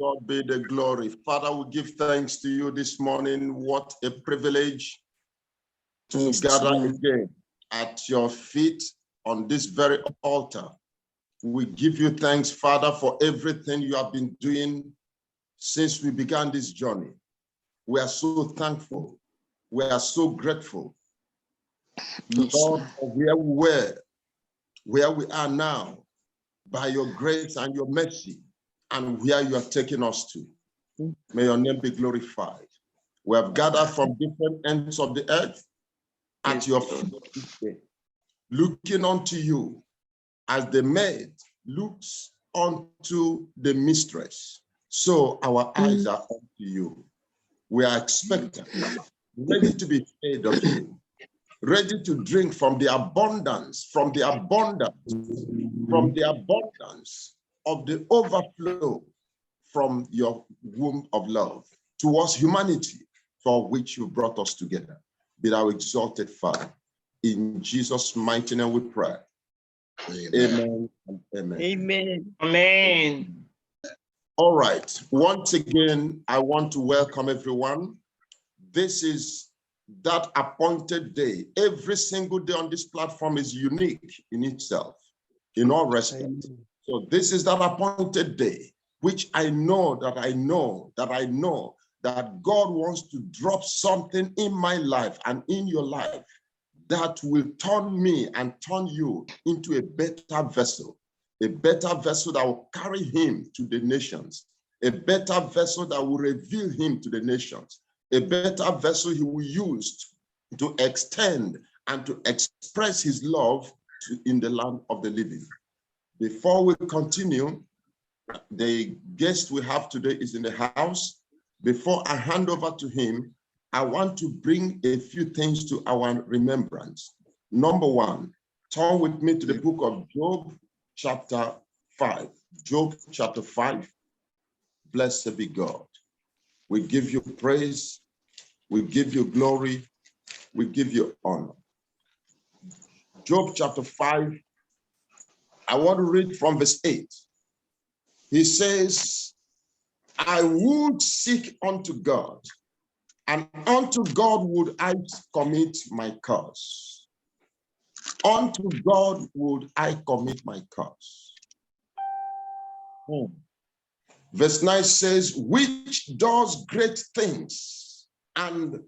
God be the glory. Father, we give thanks to you this morning. What a privilege to gather again at your feet on this very altar. We give you thanks, Father, for everything you have been doing since we began this journey. We are so thankful. We are so grateful, Lord, for where we were, where we are now, by your grace and your mercy, and where you are taking us to. May your name be glorified. We have gathered from different ends of the earth at your feet today, looking unto you as the maid looks unto the mistress. So our eyes are unto you. We are expectant, ready to be fed of you, ready to drink from the abundance, from the abundance of the overflow from your womb of love towards humanity, for which you brought us together. Be thou exalted, Father. In Jesus' mighty name we pray. Amen and amen. Amen. Amen. All right. Once again, I want to welcome everyone. This is that appointed day. Every single day on this platform is unique in itself, in all respects. So this is that appointed day, which I know that God wants to drop something in my life and in your life that will turn me and turn you into a better vessel that will carry him to the nations, a better vessel that will reveal him to the nations, a better vessel he will use to extend and to express his love in the land of the living. Before we continue, the guest we have today is in the house. Before I hand over to him, I want to bring a few things to our remembrance. Number one, turn with me to the book of Job, chapter 5. Job, chapter 5. Blessed be God. We give you praise. We give you glory. We give you honor. Job, chapter 5. I want to read from verse 8. He says, I would seek unto God, and unto God would I commit my cause. Unto God would I commit my cause. Verse 9 says, which does great things and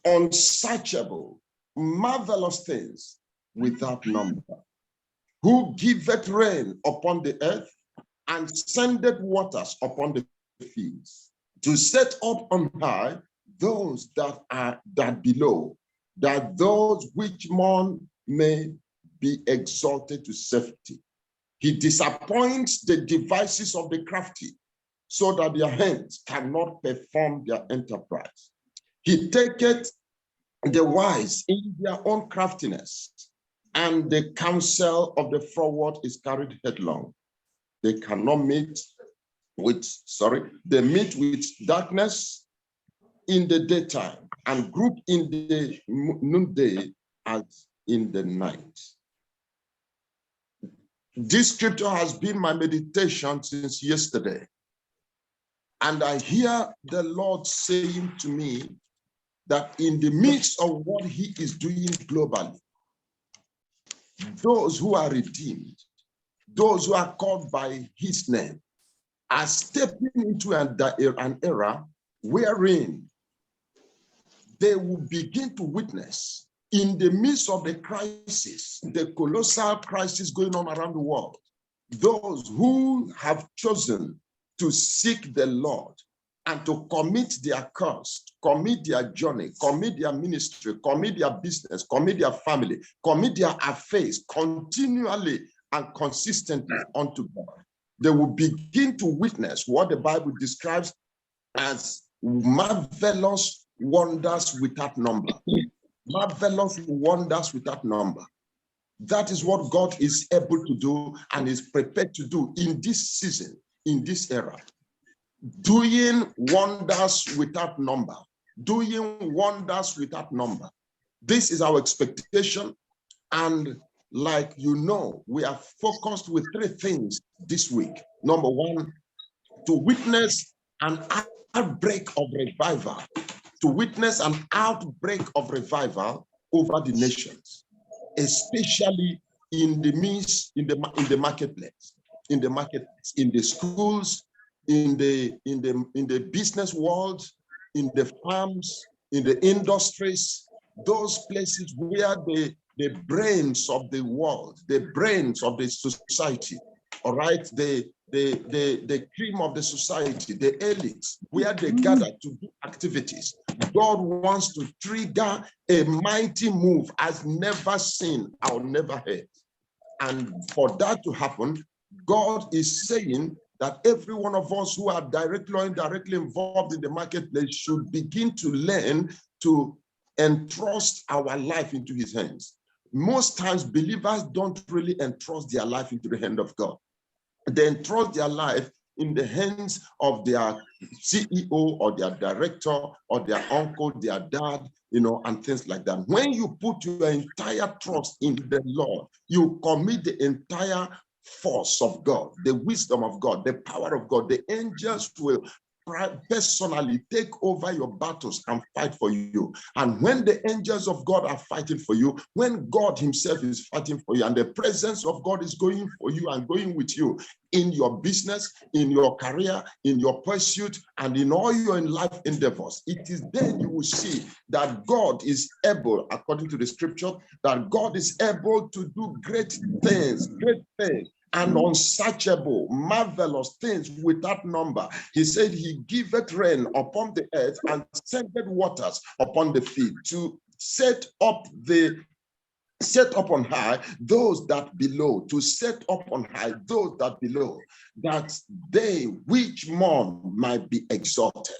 unsearchable, marvelous things without number, who giveth rain upon the earth and sendeth waters upon the fields, to set up on high those that below, that those which mourn may be exalted to safety. He disappoints the devices of the crafty, so that their hands cannot perform their enterprise. He taketh the wise in their own craftiness, and the counsel of the froward is carried headlong. They cannot meet with, they meet with darkness in the daytime and group in the noonday as in the night. This scripture has been my meditation since yesterday. And I hear the Lord saying to me that in the midst of what he is doing globally, those who are redeemed, those who are called by his name, are stepping into an era wherein they will begin to witness, in the midst of the crisis, the colossal crisis going on around the world, those who have chosen to seek the Lord and to commit their cause, commit their journey, commit their ministry, commit their business, commit their family, commit their affairs continually and consistently unto God. They will begin to witness what the Bible describes as marvelous wonders without number. Marvelous wonders without number. That is what God is able to do and is prepared to do in this season, in this era. Doing wonders without number. Doing wonders without number. This is our expectation. And like you know, we are focused with three things this week. Number one, to witness an outbreak of revival, to witness an outbreak of revival over the nations, especially in the midst, in the marketplace, in the schools, in the business world, in the farms, in the industries, those places where the brains of the world, the brains of the society, all right, the cream of the society, the elites, where they gather to do activities. God wants to trigger a mighty move as never seen or never heard. And for that to happen, God is saying that every one of us who are directly or indirectly involved in the marketplace should begin to learn to entrust our life into his hands. Most times, believers don't really entrust their life into the hand of God. They entrust their life in the hands of their CEO or their director or their uncle, their dad, and things like that. When you put your entire trust in the Lord, you commit the entire force of God, the wisdom of God, the power of God. The angels will personally take over your battles and fight for you. And when the angels of God are fighting for you, when God himself is fighting for you, and the presence of God is going for you and going with you in your business, in your career, in your pursuit, and in all your life endeavors, it is then you will see that God is able, according to the scripture, that God is able to do great things, and unsearchable, marvelous things without number. He said he giveth rain upon the earth and sendeth waters upon the field to set up on high those that below, to set up on high those that below, that they which mourn might be exalted.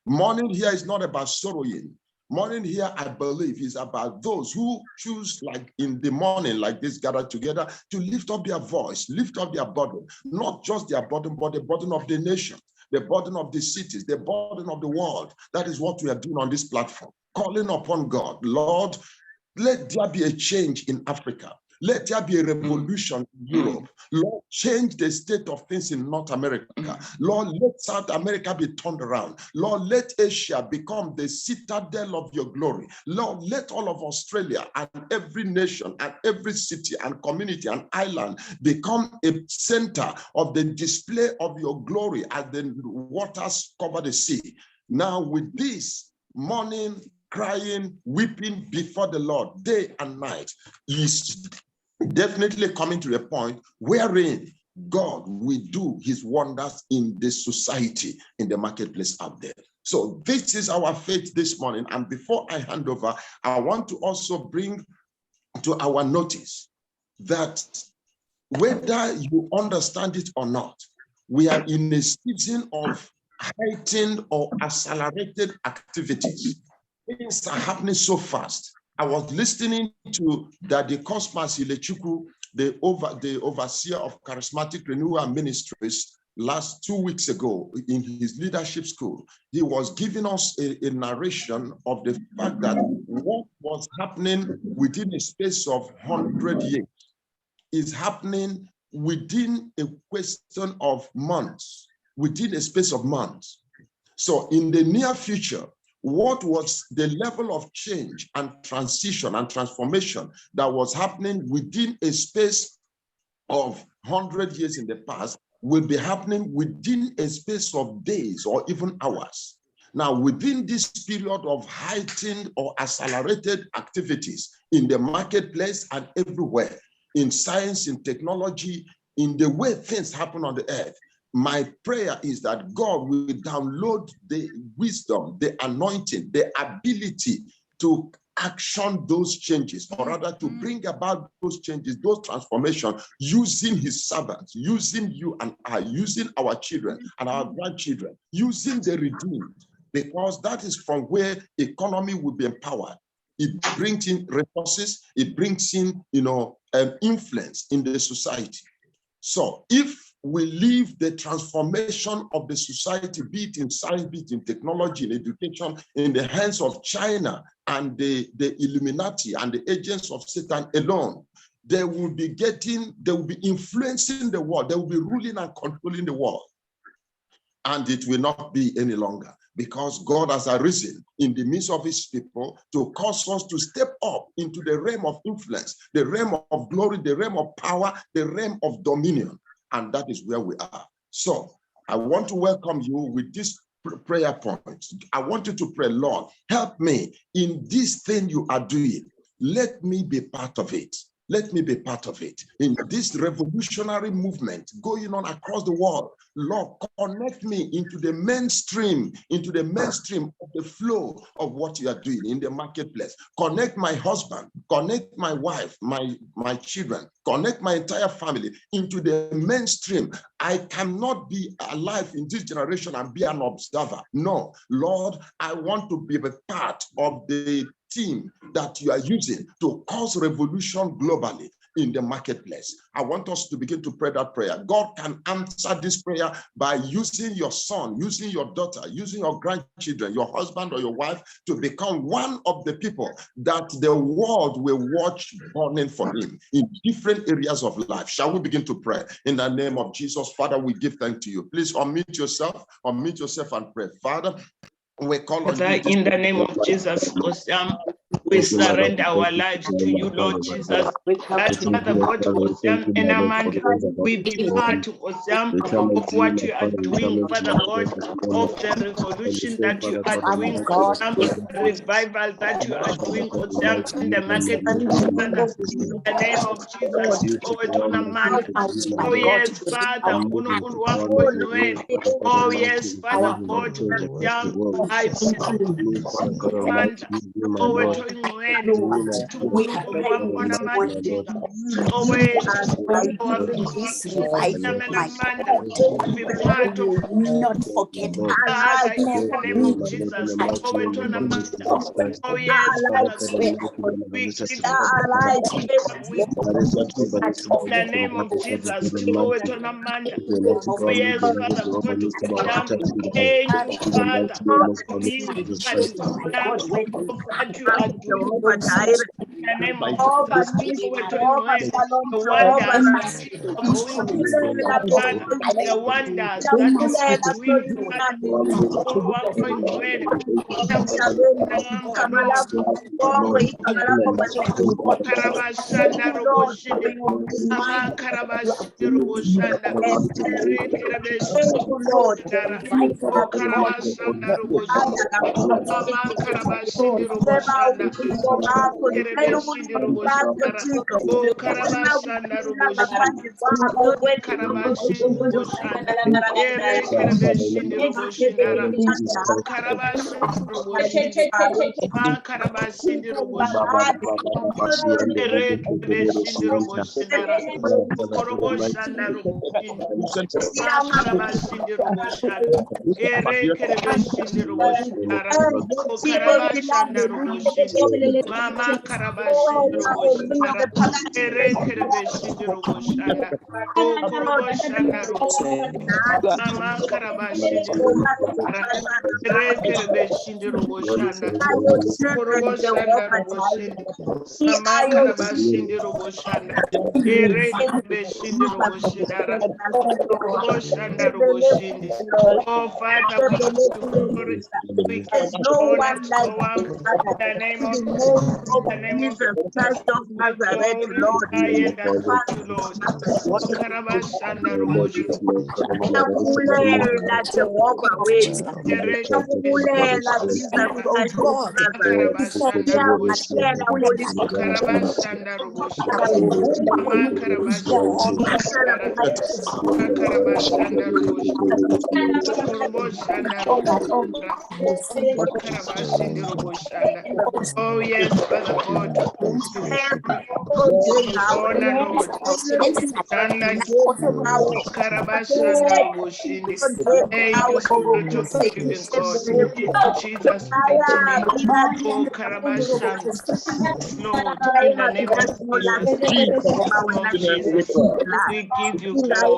Mourning here is not about sorrowing. Mourning here, I believe, is about those who choose, like in the morning, like this, gather together to lift up their voice, lift up their burden, not just their burden, but the burden of the nation, the burden of the cities, the burden of the world. That is what we are doing on this platform, calling upon God. Lord, let there be a change in Africa. Let there be a revolution in Europe. Lord, change the state of things in North America. Lord, let South America be turned around. Lord, let Asia become the citadel of your glory. Lord, let all of Australia and every nation and every city and community and island become a center of the display of your glory as the waters cover the sea. Now, with this morning, crying, weeping before the Lord day and night is definitely coming to a point wherein God will do his wonders in this society, in the marketplace out there. So this is our faith this morning. And before I hand over, I want to also bring to our notice that whether you understand it or not, we are in a season of heightened or accelerated activities. Things are happening so fast. I was listening to Daddy Cosmas Ilechukwu, the overseer of Charismatic Renewal Ministries, last 2 weeks ago in his leadership school. He was giving us a narration of the fact that what was happening within a space of 100 years is happening within a question of months, within a space of months. So in the near future, what was the level of change and transition and transformation that was happening within a space of 100 years in the past will be happening within a space of days or even hours. Now, within this period of heightened or accelerated activities in the marketplace and everywhere, in science, in technology, in the way things happen on the earth, my prayer is that God will download the wisdom, the anointing, the ability to action those changes, or rather to bring about those changes, those transformations, using his servants, using you and I, using our children and our grandchildren, using the redeemed, because that is from where economy will be empowered. It brings in resources, it brings in, influence in the society. So if we leave the transformation of the society, be it in science, be it in technology, in education, in the hands of China and the Illuminati and the agents of Satan alone, they will be influencing the world, they will be ruling and controlling the world. and it will not be any longer, because God has arisen in the midst of his people to cause us to step up into the realm of influence, the realm of glory, the realm of power, the realm of dominion. And that is where we are. So I want to welcome you with this prayer point. I want you to pray, Lord, help me in this thing you are doing. Let me be part of it. Let me be part of it. In this revolutionary movement going on across the world, Lord, connect me into the mainstream of the flow of what you are doing in the marketplace. Connect my husband, connect my wife, my children, connect my entire family into the mainstream. I cannot be alive in this generation and be an observer. No, Lord, I want to be a part of the team that you are using to cause revolution globally in the marketplace. I want us to begin to pray that prayer. God can answer this prayer by using your son, using your daughter, using your grandchildren, your husband or your wife to become one of the people that the world will watch burning for him in different areas of life. Shall we begin to pray? In the name of Jesus, Father, we give thanks to you. Please unmute yourself and pray. Father, we call on you. In the name of Jesus, we surrender our lives to you, Lord Jesus. That Father God, and Amanda, we be part of what you are doing, Father God, of the revolution that you are doing, revival that you are doing, in the market, Father, in the name of Jesus. Oh yes, Father, oh yes, Father God, I not forget Jesus. Oh yes, in the name of Jesus. Oh yes, Father God, that you are doing in the name of Jesus. The wonders that oh Father, we give no one like the name of Jesus Christ of Nazareth, Lord. Oh yes, Father God. Jesus, Lord, in the name of Jesus, we give you glory.